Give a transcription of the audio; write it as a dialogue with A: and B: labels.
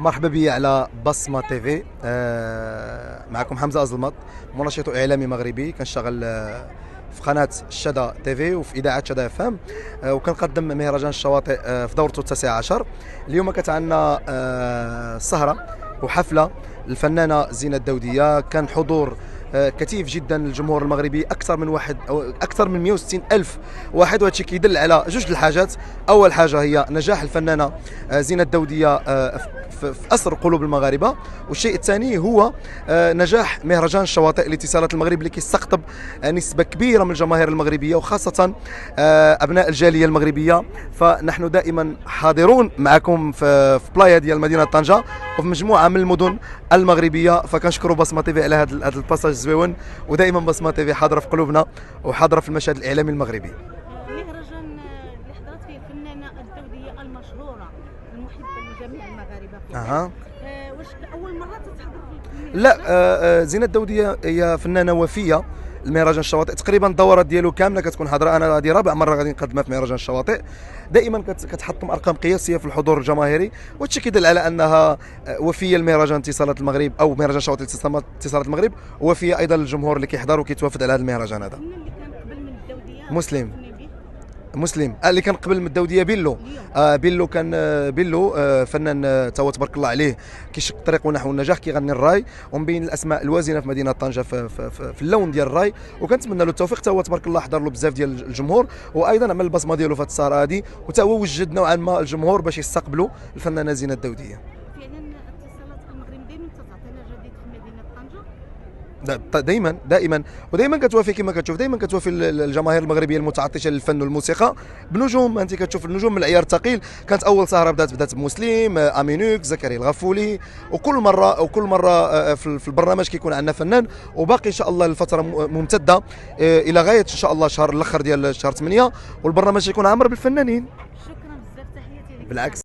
A: مرحبا بي على بصمة تيفي. معكم حمزة أزلمط، منشط إعلامي مغربي كنشتغل في قناة الشدا تيفي وفي إذاعة شدا اف ام، وكنقدم مهرجان الشواطئ في دورته التاسعة عشر. اليوم كانت عندنا سهرة وحفلة الفنانة زينة الدودية. كان حضور كثيف جدا الجمهور المغربي، اكثر من واحد او اكثر من 160 الف واحد، وهذا الشيء كيدل على جوج الحاجات. اول حاجه هي نجاح الفنانه زينة الدودية في اسر قلوب المغاربه، والشيء الثاني هو نجاح مهرجان الشواطئ لاتصالات المغرب اللي كيستقطب نسبه كبيره من الجماهير المغربيه وخاصه ابناء الجاليه المغربيه. فنحن دائما حاضرون معكم في بلايا ديال مدينه طنجه وفي مجموعه من المدن المغربيه. فكنشكروا بصمه تيفي على هذا الباساج الزويون، ودائما بصمه تيفي حاضره في قلوبنا وحاضره في المشهد الاعلامي المغربي.
B: مهرجان اللي حضرت فيه الفنانه الدوليه المشهوره المحبه لجميع المغاربه فيها. واش اول مره تتحضر في المهرجان؟
A: لا، زينة الدودية هي فنانه وفيه. المهرجان الشواطئ تقريبا الدورات ديالو كامله كتكون حاضره. انا هذه رابع مره غادي نقدمها في مهرجان الشواطئ. دائما كتحطم ارقام قياسيه في الحضور الجماهيري، وهادشي كيدل على انها وفيه لمهرجان اتصالات المغرب او مهرجان الشواطئ اتصالات المغرب، وفيه ايضا للجمهور اللي كيحضر وكيتوافد على هذا المهرجان هذا.
B: الفنان اللي كان قبل من الدوليه
A: مسلم.
B: الفنان به
A: مسلم اللي كان قبل من الدوديه بيلو. بيلو كان بيلو فنان توا تبارك الله عليه، كيشق طريقه نحو النجاح، كيغني الراي ومن بين الاسماء الوازنه في مدينه طنجه في اللون ديال الراي. وكنتمنى له التوفيق، توا تبارك الله حضر له بزاف ديال الجمهور، وايضا عمل البصمه ديالو في هذه السهره هذه، وتا هو وجد نوعا ما الجمهور باش يستقبلوا الفنانه زينة الدوديه.
B: فعلا اتصالات المغرب دائما تتعطينا جديد في مدينه طنجه.
A: دائما ودائما كتوافي كما كتشوف، دائما كتوافي الجماهير المغربيه المتعطشه للفن والموسيقى بنجوم. انت كتشوف النجوم من العيار الثقيل. كانت اول سهره بدات بمسلم، امينوك، زكريا الغفولي، وكل مره في البرنامج كيكون عندنا فنان، وباقي ان شاء الله الفتره ممتده الى غايه ان شاء الله الشهر الاخر ديال شهر 8، والبرنامج يكون عامر بالفنانين.
B: شكرا بزاف، تحياتي لك.
A: بالعكس.